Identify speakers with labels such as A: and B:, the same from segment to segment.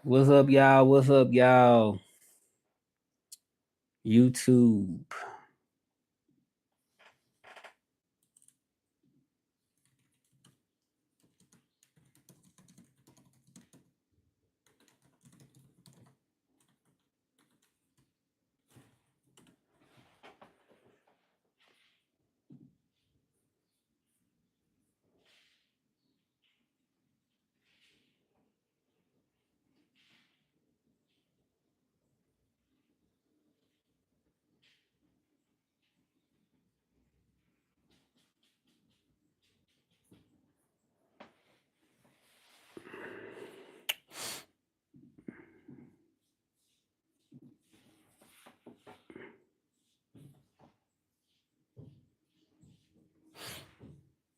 A: What's up, y'all? What's up, y'all? YouTube.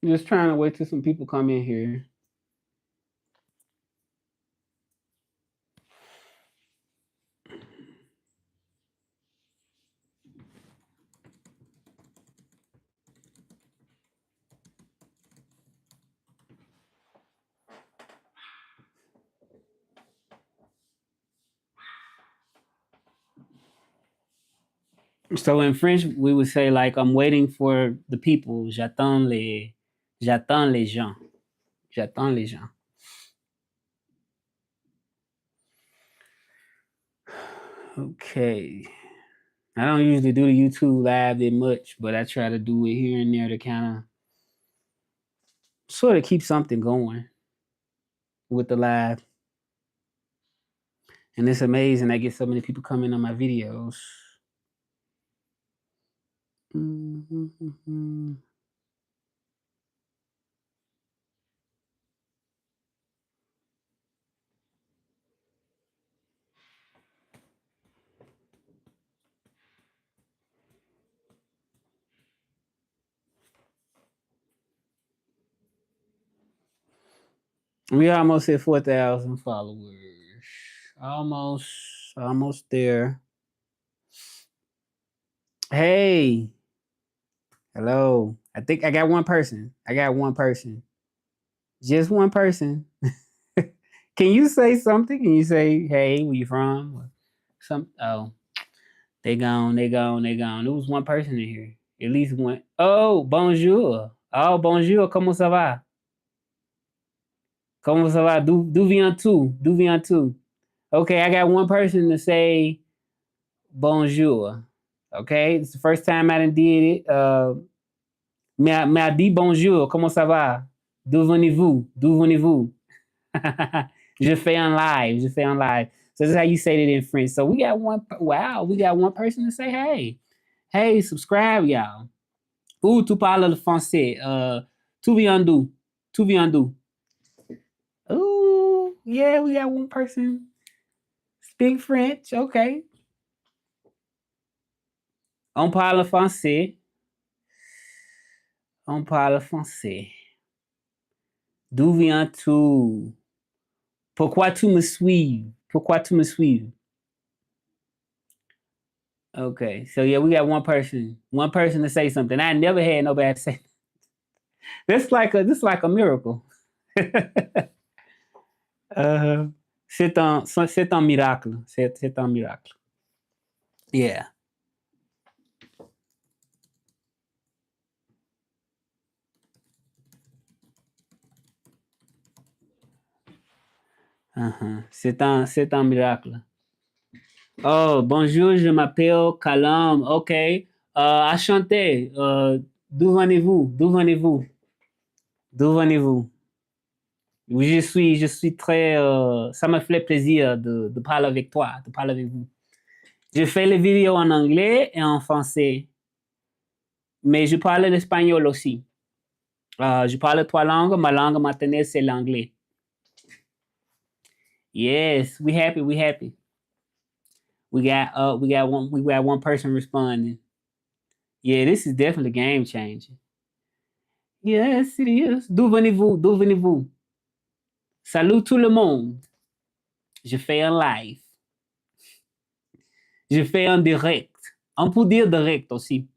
A: Just trying to wait till some people come in here. So in French, we would say like, I'm waiting for the people. J'attends les gens. J'attends les gens. Okay. I don't usually do the YouTube live that much, but I try to do it here and there to kind of sort of keep something going with the live. And it's amazing I get so many people coming on my videos. Mm-hmm. We almost hit 4,000 followers. Almost there. Hey, hello. I think I got one person. Just one person. Can you say something? Can you say, hey, where you from? Or oh, they gone. There was one person in here. At least one. Oh, bonjour. Oh, bonjour. Comment ça va? Comment ça va? D'où viens-tu? D'où viens-tu? Okay, I got one person to say bonjour. Okay, it's the first time I done did it. Mais dit bonjour, comment ça va? D'où venez-vous? D'où venez-vous? Je fais un live. So this is how you say it in French. So we got one. Wow, we got one person to say hey, hey, subscribe, y'all. Ooh, tu parles le français. Tu viens d'où? Tu viens d'où? Ooh, yeah, we got one person speak French. Okay. On parle français. On parle français. D'où viens-tu? Pourquoi tu me suis? Pourquoi tu me suis? Okay, so yeah, we got one person to say something. I never had nobody to say. This like a miracle. C'est un miracle. C'est un miracle. Yeah. C'est un miracle. Oh, bonjour, je m'appelle Kalam. OK. Enchanté. D'où venez-vous? D'où venez-vous? D'où venez-vous? Oui, je suis très. Ça me fait plaisir de parler avec toi, de parler avec vous. Je fais les vidéos en anglais et en français, mais je parle l'espagnol aussi. Je parle trois langues. Ma langue maternelle, c'est l'anglais. Yes, we happy. We got one person responding. Yeah, this is definitely game changing. Yes, it is. D'où venez-vous? D'où venez-vous? Salut tout le monde. Je fais un live. Je fais un direct. On peut dire direct aussi.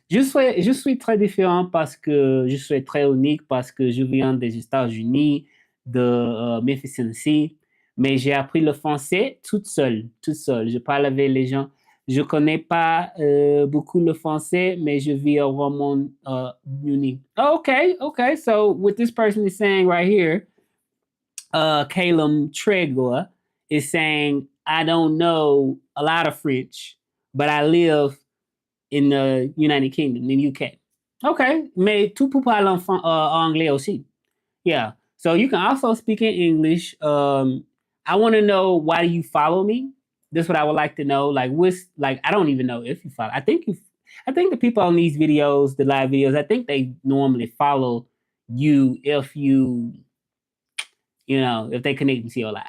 A: Je suis très différent parce que je suis très unique, parce que je viens des États-Unis, de Memphis, Tennessee. mais j'ai appris le français toute seule, toute seule. Je parle avec les gens. Je connais pas beaucoup le français, mais je vis au Royaume-Uni. Okay, okay. So what this person is saying right here, Calum Tregor is saying, I don't know a lot of French, but I live in the United Kingdom, in UK. Okay, mais tu peux parler anglais aussi. Yeah. So you can also speak in English. I want to know, why do you follow me? That's what I would like to know. Like, what's like? I don't even know if you follow. I think you. I think the people on these videos, the live videos, I think they normally follow you if if they connect to your live.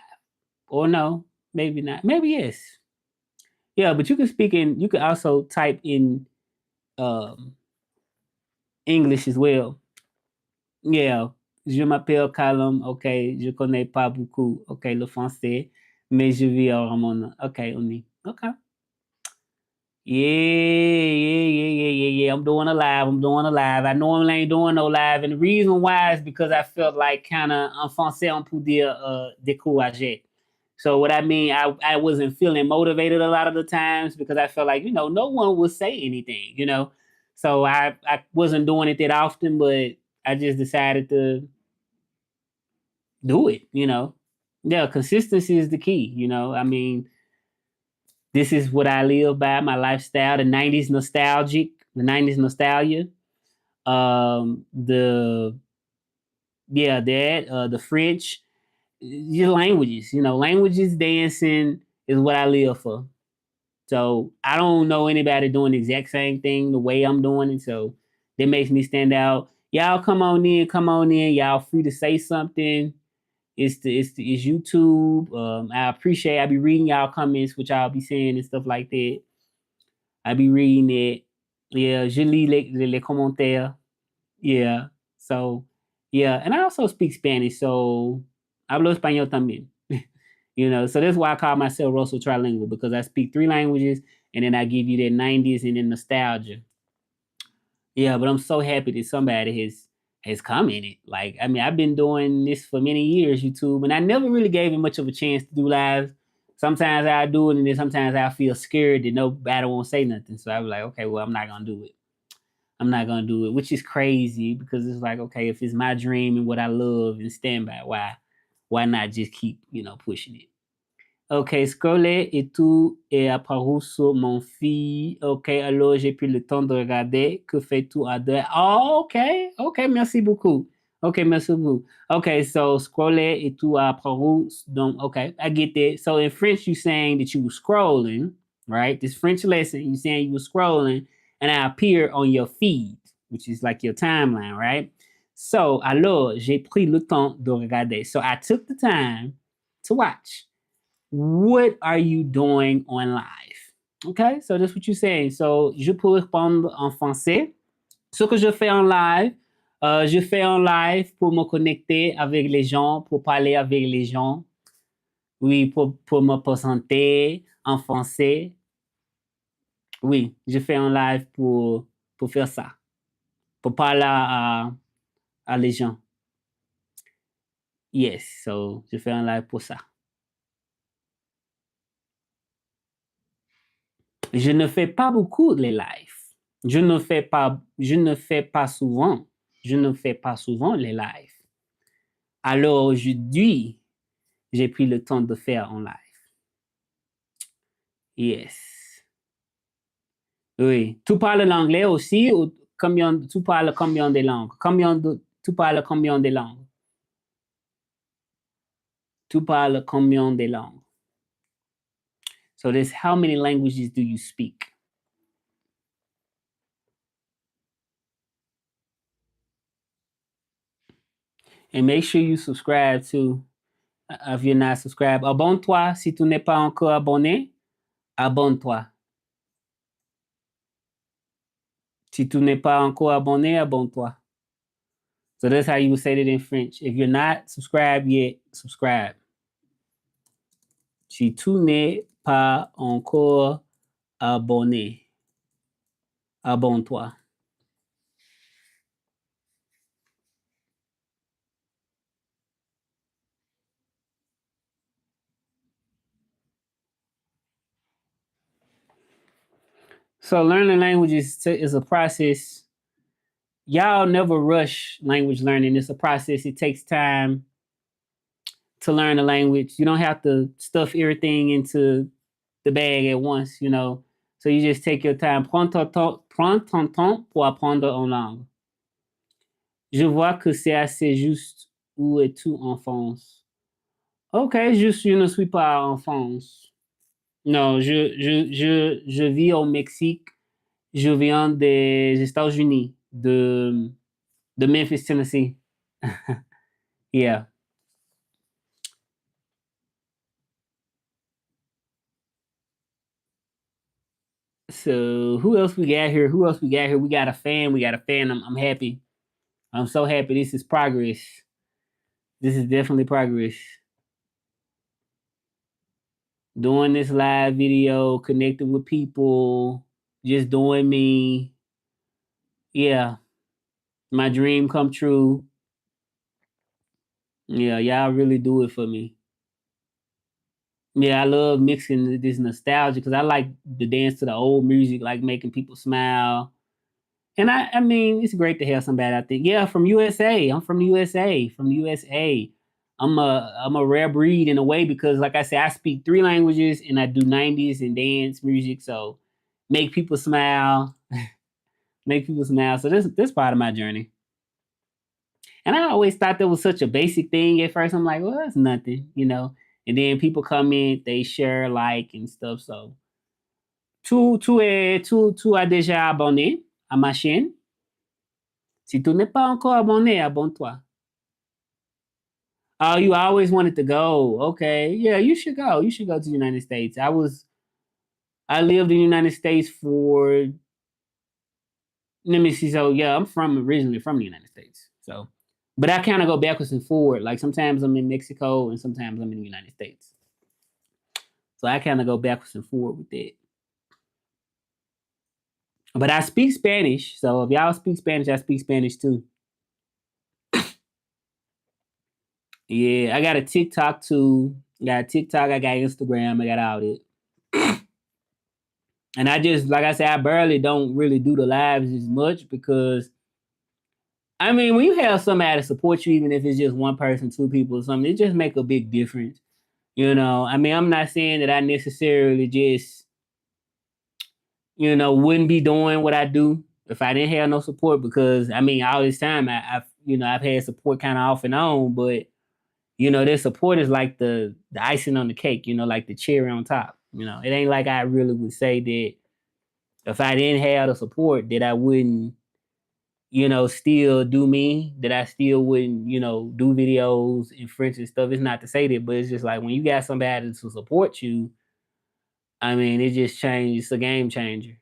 A: Or no, maybe not. Maybe yes. Yeah, but you can speak in. You can also type in um, English as well. Yeah. Je m'appelle Callum. OK. Je connais pas beaucoup. OK, le français. Mais je vis au Ramon. OK, on y. OK. Yeah, yeah, yeah, yeah, yeah, yeah. I'm doing a live. I'm doing a live. I normally ain't doing no live. And the reason why is because I felt like kind of en français, on peut dire découragé. So what I mean, I wasn't feeling motivated a lot of the times because I felt like, no one would say anything. So I wasn't doing it that often, but I just decided to do it. Yeah, consistency is the key. I mean, this is what I live by, my lifestyle, the 90s nostalgic, the 90s nostalgia. The yeah, that the French, your languages, languages, dancing is what I live for. So I don't know anybody doing the exact same thing the way I'm doing it. So that makes me stand out. Y'all come on in, come on in. Y'all free to say something. It's YouTube. I appreciate. I be reading y'all comments, which I'll be saying and stuff like that. I be reading it. Yeah, je lis les commentaires. Yeah. So yeah, and I also speak Spanish. So hablo español también. So that's why I call myself Russell Trilingual, because I speak three languages and then I give you that 90s and then nostalgia. Yeah, but I'm so happy that somebody has commented. Like, I mean, I've been doing this for many years, YouTube, and I never really gave it much of a chance to do lives. Sometimes I do it, and then sometimes I feel scared that nobody won't say nothing. So I was like, okay, well, I'm not gonna do it. I'm not gonna do it, which is crazy because it's like, okay, if it's my dream and what I love and stand by, why not just keep, pushing it? OK, scroller et tout est apparu sur mon feed. OK, alors j'ai pris le temps de regarder. Que fais-tu à deux? Oh, OK, OK, merci beaucoup. OK, merci beaucoup. OK, so scroller et tout est apparu. Donc, OK, I get that. So in French, you're saying that you were scrolling, right? This French lesson, you're saying you were scrolling and I appear on your feed, which is like your timeline, right? So, alors, j'ai pris le temps de regarder. So I took the time to watch. What are you doing on live? Okay, so that's what you're saying. So, je peux répondre en français. Ce que je fais en live, je fais en live pour me connecter avec les gens, pour parler avec les gens. Oui, pour me présenter en français. Oui, je fais en live pour faire ça, pour parler à les gens. Yes, so je fais un live pour ça. Je ne fais pas beaucoup les lives. Je ne fais pas souvent. Je ne fais pas souvent les lives. Alors aujourd'hui, j'ai pris le temps de faire en live. Yes. Oui. Tu parles l'anglais aussi ou tu parles combien de langues? Tu parles combien de langues? Tu parles combien de langues? So this, how many languages do you speak? And make sure you subscribe too. If you're not subscribed, abonne-toi si tu n'es pas encore abonné. Abonne-toi. Si tu n'es pas encore abonné, abonne-toi. So that's how you would say it in French. If you're not subscribed yet, subscribe. Si tu n'es pas encore abonné, abonne-toi. So learning languages is a process. Y'all never rush language learning. It's a process. It takes time to learn a language. You don't have to stuff everything into the bag at once, you know. So you just take your time. Prends ton temps pour apprendre une langue. Je vois que c'est assez juste. Où es-tu en France? Ok, je ne suis pas en France. Non, je vis au Mexique. Je viens des États-Unis, de Memphis, Tennessee. Yeah. So who else we got here? Who else we got here? We got a fan. We got a fan. I'm happy. I'm so happy. This is progress. This is definitely progress. Doing this live video, connecting with people, just doing me. Yeah, my dream come true. Yeah, y'all really do it for me. Yeah, I love mixing this nostalgia because I like to dance to the old music, like making people smile. And I mean, it's great to have somebody. I think, yeah, from USA. I'm from the USA. From the USA. I'm a rare breed in a way because, like I said, I speak three languages and I do '90s and dance music. So make people smile, make people smile. So this part of my journey. And I always thought that was such a basic thing at first. I'm like, well, that's nothing, you know. And then people come in, they share, like, and stuff. So tu as déjà abonné à ma chaîne. Si tu n'es pas encore abonné, abonne-toi. Oh, you always wanted to go. Okay. Yeah, you should go. You should go to the United States. I lived in the United States for let me see. So yeah, I'm from originally from the United States. So but I kind of go backwards and forward. Like sometimes I'm in Mexico and sometimes I'm in the United States. So I kind of go backwards and forward with that. But I speak Spanish. So if y'all speak Spanish, I speak Spanish too. Yeah, I got a TikTok too. I got TikTok, I got Instagram, I got all that. And I just like I said, I barely don't really do the lives as much because I mean, when you have somebody to support you, even if it's just one person, two people, or something, it just make a big difference. You know, I mean, I'm not saying that I necessarily just, wouldn't be doing what I do if I didn't have no support. Because I mean, all this time, I've had support kind of off and on, but their support is like the icing on the cake. Like the cherry on top. It ain't like I really would say that if I didn't have the support, that I wouldn't still do me, that I still wouldn't, do videos in French and stuff. It's not to say that, but it's just like when you got somebody to support you, I mean, it just changes. It's a game changer.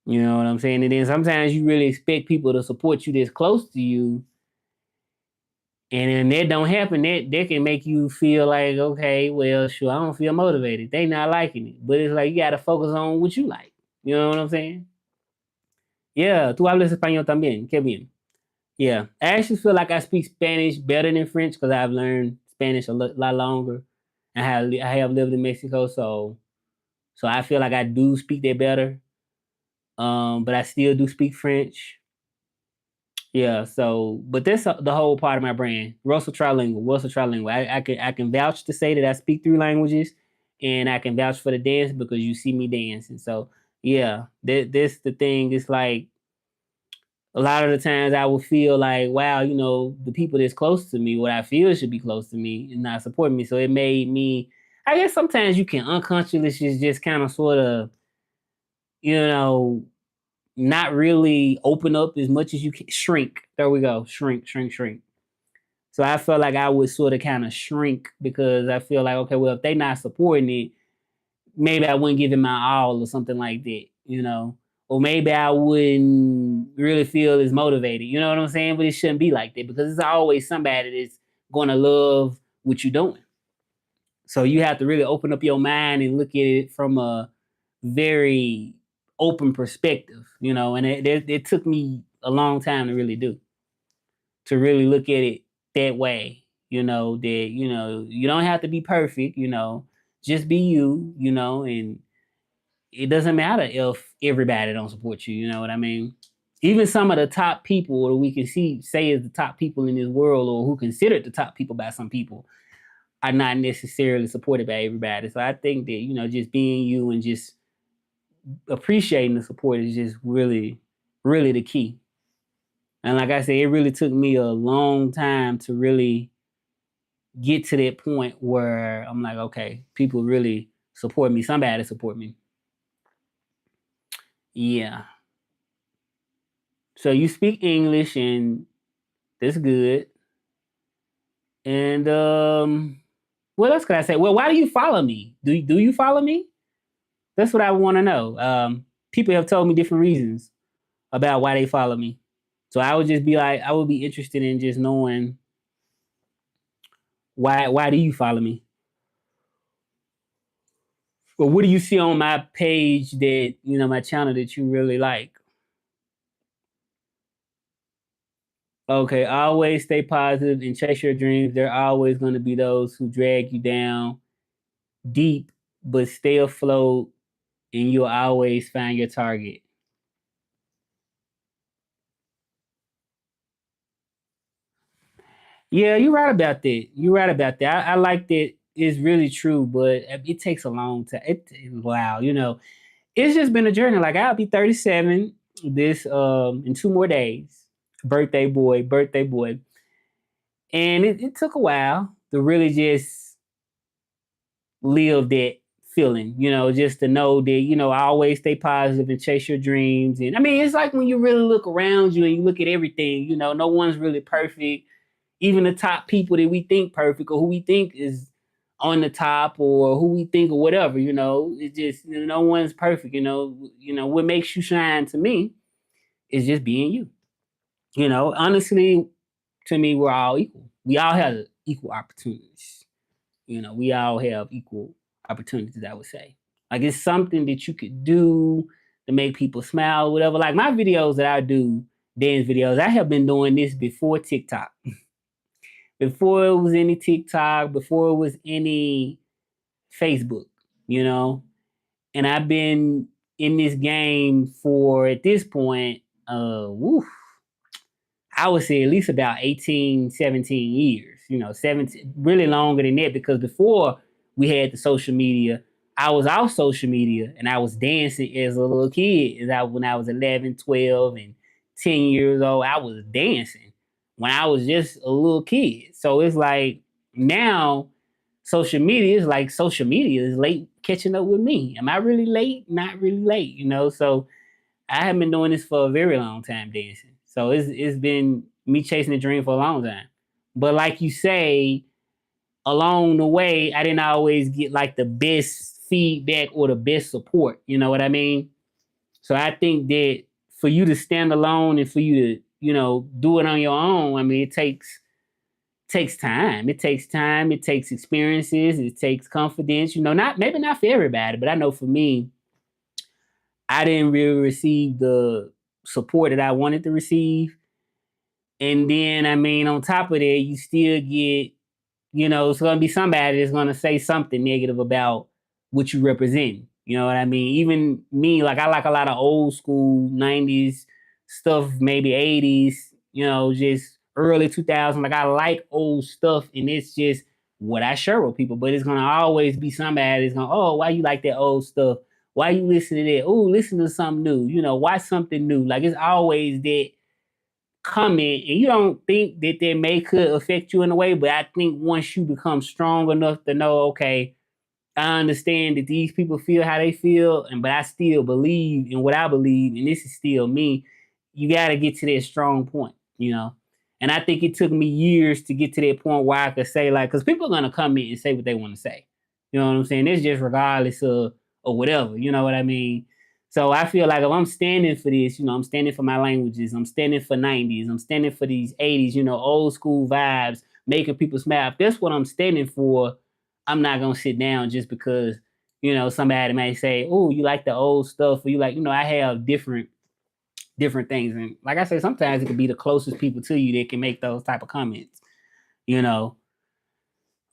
A: You know what I'm saying? And then sometimes you really expect people to support you this close to you. And then that don't happen, that can make you feel like, okay, well, sure, I don't feel motivated. They not liking it. But it's like you gotta focus on what you like. You know what I'm saying? Yeah, tú hablas español también. Qué bien. Yeah, I actually feel like I speak Spanish better than French because I've learned Spanish a lot longer. I have lived in Mexico, so I feel like I do speak that better. But I still do speak French. Yeah, so but that's the whole part of my brand. Russell Trilingual. Russell Trilingual. I can vouch to say that I speak three languages, and I can vouch for the dance because you see me dancing. So yeah, this the thing. It's like a lot of the times I will feel like, wow, the people that's close to me, what I feel should be close to me, and not supporting me. So it made me. I guess sometimes you can unconsciously just kind of sort of, you know, not really open up as much as you can. Shrink. There we go. Shrink, shrink, shrink. So I felt like I would sort of kind of shrink because I feel like, okay, well, if they not supporting it, maybe I wouldn't give it my all or something like that. Or maybe I wouldn't really feel as motivated. You know what I'm saying? But it shouldn't be like that because it's always somebody that's going to love what you're doing. So you have to really open up your mind and look at it from a very open perspective, and it took me a long time to really do, to really look at it that way, that, you don't have to be perfect, just be you, and it doesn't matter if everybody don't support you. You know what I mean? Even some of the top people that we can say is the top people in this world, or who considered the top people by some people, are not necessarily supported by everybody. So I think that just being you and just appreciating the support is just really, really the key. And like I said, it really took me a long time to really get to that point where I'm like, okay, people really support me. Somebody support me. Yeah. So you speak English, and that's good. And what else could I say? Well, why do you follow me? Do you follow me? That's what I want to know. People have told me different reasons about why they follow me. So I would just be like, I would be interested in just knowing why do you follow me? Or what do you see on my page that, my channel that you really like? Okay, always stay positive and chase your dreams. There are always going to be those who drag you down deep, but stay afloat and you'll always find your target. Yeah, you're right about that. You're right about that. I like that. It's really true, but it takes a long time. Wow, it's just been a journey. Like I'll be 37 this in 2 more days. Birthday boy, and it took a while to really just live that feeling. Just to know that I always stay positive and chase your dreams. And I mean, it's like when you really look around you and you look at everything. No one's really perfect. Even the top people that we think perfect or who we think is on the top or who we think or whatever, it's just no one's perfect. What makes you shine to me is just being you. Honestly, to me, we're all equal. We all have equal opportunities. We all have equal opportunities, I would say. Like it's something that you could do to make people smile, whatever. Like my videos that I do, dance videos, I have been doing this before TikTok. Before it was any TikTok, before it was any Facebook, you know. And I've been in this game for at this point, woof, I would say at least about 18, 17 years, 17, really longer than that, because before we had the social media, I was off social media and I was dancing as a little kid. When I was 11, 12, and 10 years old, I was dancing when I was just a little kid. So it's like now social media is late catching up with me. Am I really late? Not really late. So I have been doing this for a very long time dancing. So it's been me chasing the dream for a long time. But like you say, along the way, I didn't always get like the best feedback or the best support. You know what I mean? So I think that for you to stand alone and for you to, do it on your own, I mean, it takes time. It takes time. It takes experiences. It takes confidence. Not maybe not for everybody, but I know for me, I didn't really receive the support that I wanted to receive. And then, I mean, on top of that, you still get, it's going to be somebody that's going to say something negative about what you represent. You know what I mean? Even me, like, I like a lot of old school 90s stuff, maybe 80s, just early 2000s. Like, I like old stuff, and it's just what I share with people. But it's going to always be somebody that's going, oh, why you like that old stuff? Why you listen to that? Oh, listen to something new. Watch something new. Like, it's always that comment, and you don't think that may could affect you in a way, but I think once you become strong enough to know, okay, I understand that these people feel how they feel, but I still believe in what I believe, and this is still me. You got to get to that strong point. And I think it took me years to get to that point where I could say, like, because people are gonna come in and say what they want to say. You know what I'm saying? It's just regardless of or whatever. You know what I mean? So I feel like if I'm standing for this, I'm standing for my languages, I'm standing for 90s, I'm standing for these 80s, old school vibes, making people smile. If that's what I'm standing for, I'm not gonna sit down just because, somebody may say, oh, you like the old stuff, or you like, I have different things. And like I say, sometimes it could be the closest people to you that can make those type of comments, you know.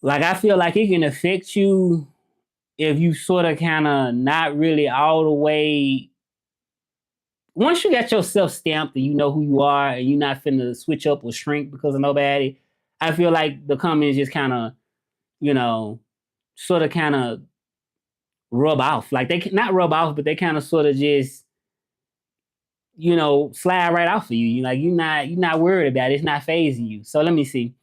A: Like I feel like it can affect you if you sort of kind of not really all the way, once you got yourself stamped and you know who you are and you're not finna switch up or shrink because of nobody, I feel like the comments just kind of, you know, sort of kind of rub off. Like they not rub off, but they kind of sort of just, slide right off of you. You like you're not worried about it. It's not phasing you. So let me see.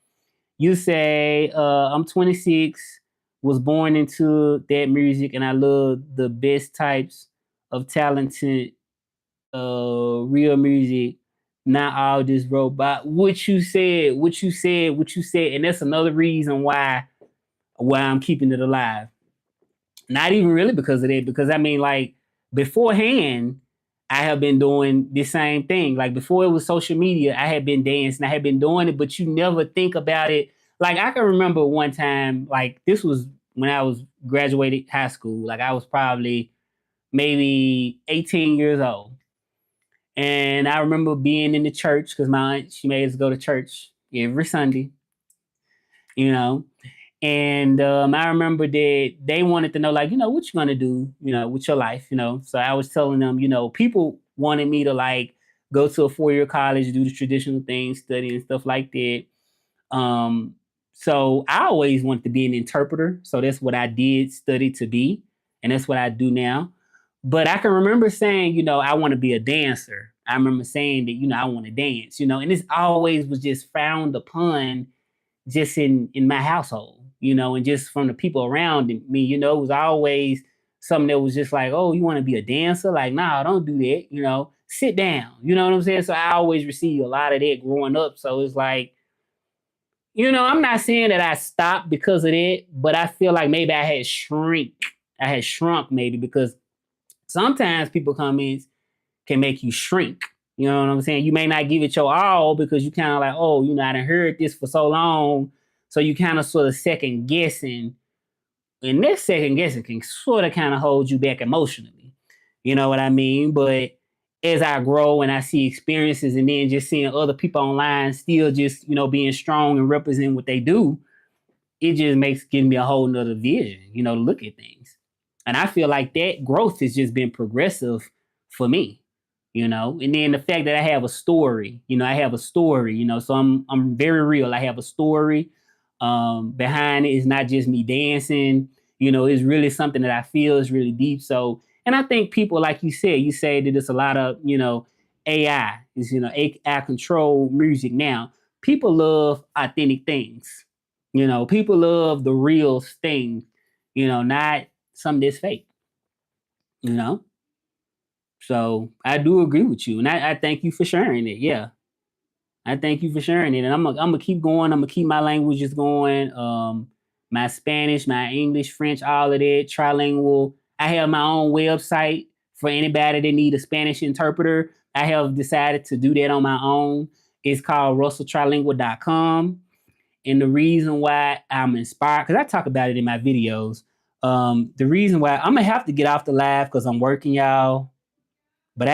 A: You say, I'm 26, was born into that music, and I love the best types of talented, real music, not all this robot. What you said, and that's another reason why I'm keeping it alive. Not even really because of that, because I mean, like beforehand, I have been doing the same thing. Like before it was social media, I had been dancing, I had been doing it, but you never think about it. Like I can remember one time, like this was when I was graduated high school. Like I was probably maybe 18 years old. And I remember being in the church because my aunt, she made us go to church every Sunday, you know. And I remember that they wanted to know, like, what you gonna do, with your life. So I was telling them, people wanted me to like go to a 4-year college, do the traditional things, study and stuff like that. Um, so I always wanted to be an interpreter. So that's what I did study to be, and that's what I do now. But I can remember saying, I want to be a dancer. I remember saying that, I want to dance, and this always was just frowned upon just in my household, and just from the people around me, it was always something that was just like, oh, you want to be a dancer? Like, nah, don't do that, sit down. You know what I'm saying? So I always received a lot of that growing up. So it's like, I'm not saying that I stopped because of that, but I feel like maybe I had shrunk maybe because sometimes people comments can make you shrink. You know what I'm saying? You may not give it your all because you kind of like, oh, I done heard this for so long. So you kind of sort of second guessing. And this second guessing can sort of kind of hold you back emotionally. You know what I mean? But as I grow and I see experiences and then just seeing other people online still just, being strong and represent what they do, it just makes giving me a whole nother vision, to look at things. And I feel like that growth has just been progressive for me, and then the fact that I have a story, so I'm very real. I have a story. Behind it is not just me dancing, it's really something that I feel is really deep. So, and I think people, like you say that it's a lot of, AI is, AI control music now. People love authentic things. People love the real thing, not some that's fake, you know? So I do agree with you. And I thank you for sharing it. Yeah. I thank you for sharing it. And I'm gonna keep going. I'm gonna keep my languages going. My Spanish, my English, French, all of that, trilingual. I have my own website for anybody that need a Spanish interpreter. I have decided to do that on my own. It's called russelltrilingual.com. And the reason why I'm inspired, because I talk about it in my videos. The reason why I'm gonna have to get off the live because I'm working, y'all.